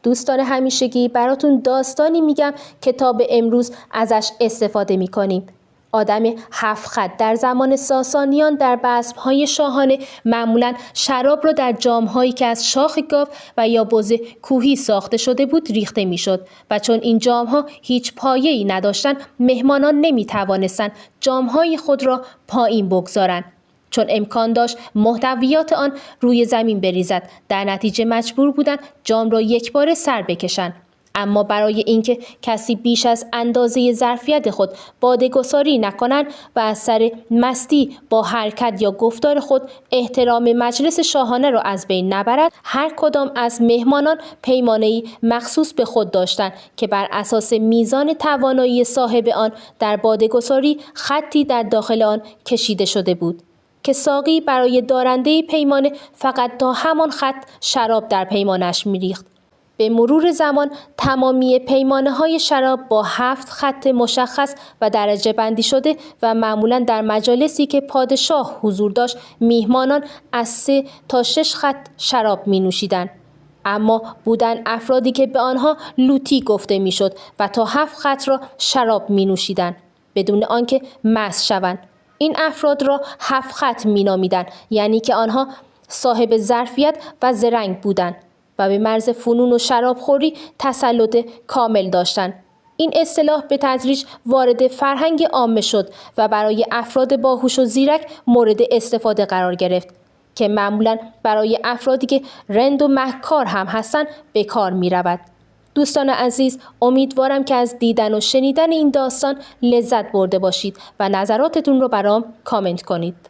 دوستان همیشگی، براتون داستانی میگم که تا به امروز ازش استفاده میکنیم. آدم 7 خط در زمان ساسانیان در بزم‌های شاهانه معمولاً شراب را در جام‌هایی که از شاخ گاو و یا بز کوهی ساخته شده بود ریخته میشد و چون این جام‌ها هیچ پایه‌ای نداشتند، مهمانان نمیتوانستند جام‌های خود را پایین بگذارند. چون امکان داشت محتویات آن روی زمین بریزد، در نتیجه مجبور بودند جام را یکباره سر بکشند. اما برای اینکه کسی بیش از اندازه ظرفیت خود باده‌گساری نکنند و از سر مستی با حرکت یا گفتار خود احترام مجلس شاهانه را از بین نبرد، هر کدام از مهمانان پیمانه‌ای مخصوص به خود داشتند که بر اساس میزان توانایی صاحب آن در باده‌گساری خطی در داخل آن کشیده شده بود که ساقی برای دارنده پیمانه فقط تا همان خط شراب در پیمانش می‌ریخت. به مرور زمان تمامی پیمانه‌های شراب با 7 خط مشخص و درجه بندی شده و معمولاً در مجالسی که پادشاه حضور داشت میهمانان از 3 تا 6 خط شراب می‌نوشیدند. اما بودن افرادی که به آنها لوتی گفته میشد و تا 7 خط را شراب می‌نوشیدند بدون آنکه مست شوند. این افراد را 7 خط می‌نامیدند، یعنی که آنها صاحب ظرفیت و زرنگ بودند و به مرز فنون و شرابخوری تسلط کامل داشتند. این اصطلاح به تدریج وارد فرهنگ عامه شد و برای افراد باهوش و زیرک مورد استفاده قرار گرفت که معمولاً برای افرادی که رند و مکار هم هستند به کار می رود. دوستان عزیز، امیدوارم که از دیدن و شنیدن این داستان لذت برده باشید و نظراتتون رو برام کامنت کنید.